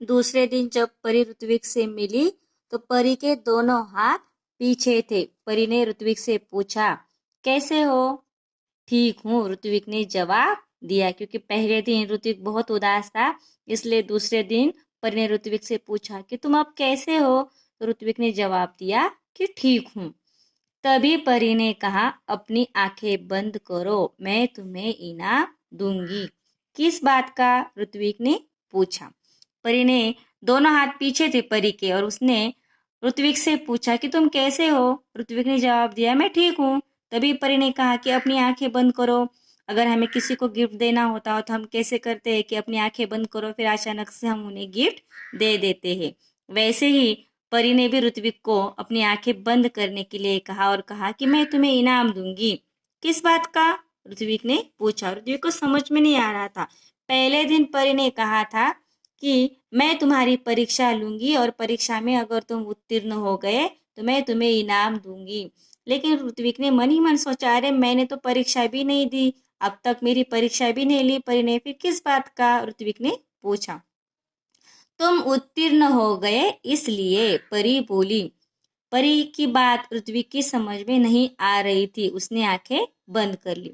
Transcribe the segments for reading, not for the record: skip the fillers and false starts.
दूसरे दिन जब परी ऋत्विक से मिली तो परी के दोनों हाथ पीछे थे। परी ने ऋत्विक से पूछा, कैसे हो? ठीक हूँ, ऋत्विक ने जवाब दिया। क्योंकि पहले दिन ऋत्विक बहुत उदास था, इसलिए दूसरे दिन परी ने ऋत्विक से पूछा कि तुम अब कैसे हो? तो ऋत्विक ने जवाब दिया कि ठीक हूँ। तभी परी ने कहा, अपनी आंखें बंद करो, मैं तुम्हें इनाम दूंगी। किस बात का? ऋत्विक ने पूछा। परी ने दोनों हाथ पीछे थे परी के, और उसने ऋत्विक से पूछा कि तुम कैसे हो? ऋत्विक ने जवाब दिया, मैं ठीक हूँ। तभी परी ने कहा कि अपनी आंखें बंद करो। अगर हमें किसी को गिफ्ट देना होता हो तो हम कैसे करते हैं कि अपनी आंखें बंद करो, फिर अचानक से हम उन्हें गिफ्ट दे देते हैं। वैसे ही परी ने भी ऋत्विक को अपनी आंखें बंद करने के लिए कहा और कहा कि मैं तुम्हें इनाम दूंगी। किस बात का? ऋत्विक ने पूछा। ऋत्विक को समझ में नहीं आ रहा था। पहले दिन परी ने कहा था कि मैं तुम्हारी परीक्षा लूंगी और परीक्षा में अगर तुम उत्तीर्ण हो गए तो मैं तुम्हें इनाम दूंगी। लेकिन ऋत्विक ने मन ही मन सोचा, अरे मैंने तो परीक्षा भी नहीं दी, अब तक मेरी परीक्षा भी नहीं ली परी ने। फिर किस बात का? ऋत्विक ने पूछा। तुम उत्तीर्ण हो गए इसलिए, परी बोली। परी की बात ऋत्विक की समझ में नहीं आ रही थी। उसने आंखें बंद कर ली।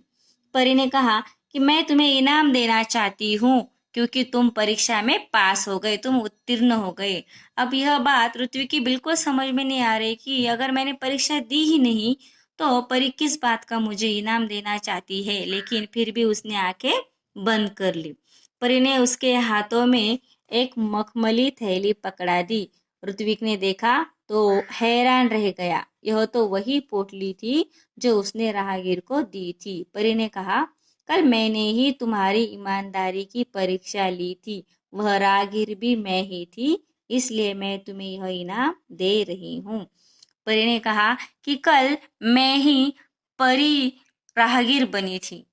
परी ने कहा कि मैं तुम्हें इनाम देना चाहती हूँ क्योंकि तुम परीक्षा में पास हो गए, तुम उत्तीर्ण हो गए। अब यह बात ऋत्विक की बिल्कुल समझ में नहीं आ रही कि अगर मैंने परीक्षा दी ही नहीं तो परी किस बात का मुझे इनाम देना चाहती है। लेकिन फिर भी उसने आंखें बंद कर ली। परी ने उसके हाथों में एक मखमली थैली पकड़ा दी। ऋत्विक ने देखा तो हैरान रह गया। यह तो वही पोटली थी जो उसने राहगीर को दी थी। परी ने कहा, कल मैंने ही तुम्हारी ईमानदारी की परीक्षा ली थी, वह राहगीर भी मैं ही थी, इसलिए मैं तुम्हें यह इनाम दे रही हूँ। परी ने कहा कि कल मैं ही परी राहगीर बनी थी।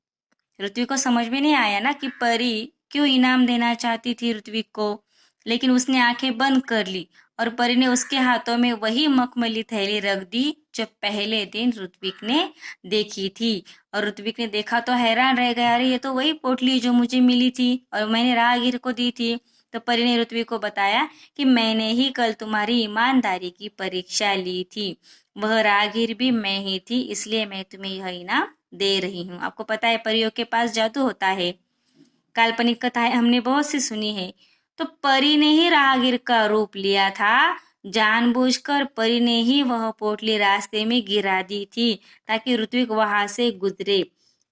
ऋत्विक को समझ में नहीं आया ना कि परी क्यों इनाम देना चाहती थी ऋत्विक को। लेकिन उसने आंखें बंद कर ली और परी ने उसके हाथों में वही मखमली थैली रख दी जो पहले दिन ऋत्विक ने देखी थी। और ऋत्विक ने देखा तो हैरान रह गया, अरे ये तो वही पोटली जो मुझे मिली थी और मैंने राहगीर को दी थी। तो परी ने ऋत्विक को बताया कि मैंने ही कल तुम्हारी ईमानदारी की परीक्षा ली थी, वह राहगीर भी मैं ही थी, इसलिए मैं तुम्हें यह इनाम दे रही हूँ। आपको पता है परियों के पास जादू होता है, काल्पनिक कथाएं हमने बहुत सी सुनी है। तो परी ने ही राहगीर का रूप लिया था। जानबूझकर परी ने ही वह पोटली रास्ते में गिरा दी थी ताकि ऋत्विक वहां से गुजरे।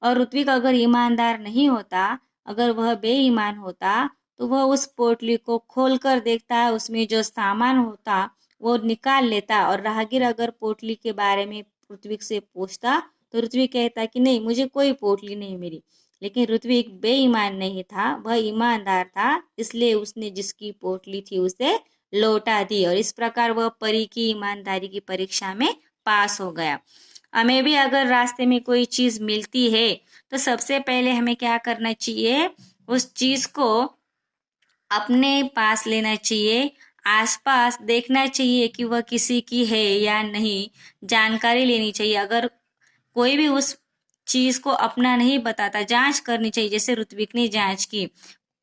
और ऋत्विक अगर ईमानदार नहीं होता, अगर वह बेईमान होता, तो वह उस पोटली को खोल कर देखता, उसमें जो सामान होता वो निकाल लेता। और राहगीर अगर पोटली के बारे में ऋत्विक से पूछता तो ऋत्विक कहता कि नहीं, मुझे कोई पोटली नहीं मिली। लेकिन ऋत्विक बेईमान नहीं था, वह ईमानदार था, इसलिए उसने जिसकी पोटली थी उसे लौटा दी और इस प्रकार वह परी की ईमानदारी की परीक्षा में पास हो गया। हमें भी अगर रास्ते में कोई चीज मिलती है तो सबसे पहले हमें क्या करना चाहिए? उस चीज को अपने पास लेना चाहिए, आसपास देखना चाहिए कि वह किसी की है या नहीं, जानकारी लेनी चाहिए। अगर कोई भी उस चीज को अपना नहीं बताता, जांच करनी चाहिए, जैसे ऋत्विक ने जांच की।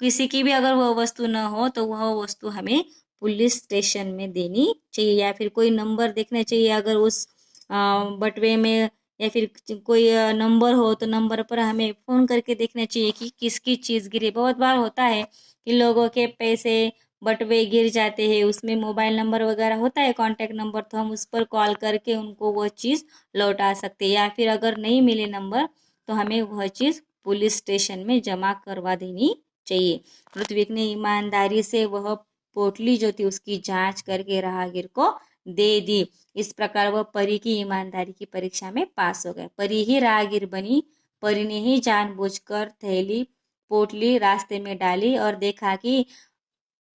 किसी की भी अगर वह वस्तु न हो तो वह वस्तु हमें पुलिस स्टेशन में देनी चाहिए, या फिर कोई नंबर देखना चाहिए। अगर उस बटवे में या फिर कोई नंबर हो तो नंबर पर हमें फोन करके देखना चाहिए कि किसकी चीज गिरी। बहुत बार होता है कि लोगों के पैसे बटवे गिर जाते हैं, उसमें मोबाइल नंबर वगैरह होता है, कांटेक्ट नंबर, तो हम उस पर कॉल करके उनको वह चीज़ लौटा सकते हैं। या फिर अगर नहीं मिले नंबर तो हमें वह चीज़ पुलिस स्टेशन में जमा करवा देनी चाहिए। ऋत्विक ने ईमानदारी से वह पोटली जो थी उसकी जांच करके राहगीर को दे दी। इस प्रकार वह परी की ईमानदारी की परीक्षा में पास हो गए। परी ही राहगीर बनी। परी ने ही जानबूझकर थैली पोटली रास्ते में डाली और देखा कि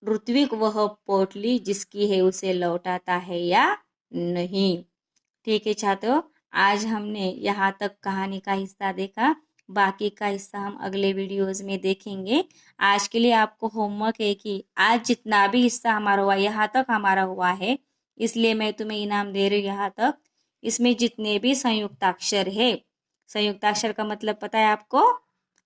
ऋत्विक वह पोटली जिसकी है उसे लौटाता है या नहीं। ठीक है छात्रों, आज हमने यहाँ तक कहानी का हिस्सा देखा, बाकी का हिस्सा हम अगले वीडियोज में देखेंगे। आज के लिए आपको होमवर्क है कि आज जितना भी हिस्सा हमारा हुआ, यहाँ तक हमारा हुआ है, इसलिए मैं तुम्हें इनाम दे रही हूँ यहाँ तक। इसमें जितने भी संयुक्ताक्षर है, संयुक्ताक्षर का मतलब पता है आपको?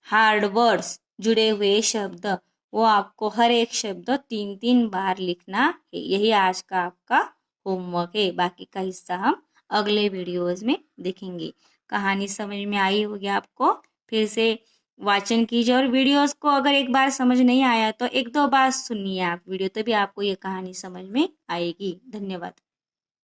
हार्ड वर्ड्स, जुड़े हुए शब्द, वो आपको हर एक शब्द 3-3 बार लिखना है। यही आज का आपका होमवर्क है। बाकी का हिस्सा हम अगले वीडियोस में देखेंगे। कहानी समझ में आई होगी आपको? फिर से वाचन कीजिए और वीडियोस को अगर एक बार समझ नहीं आया तो 1-2 बार सुनिए आप वीडियो, तभी आपको ये कहानी समझ में आएगी। धन्यवाद।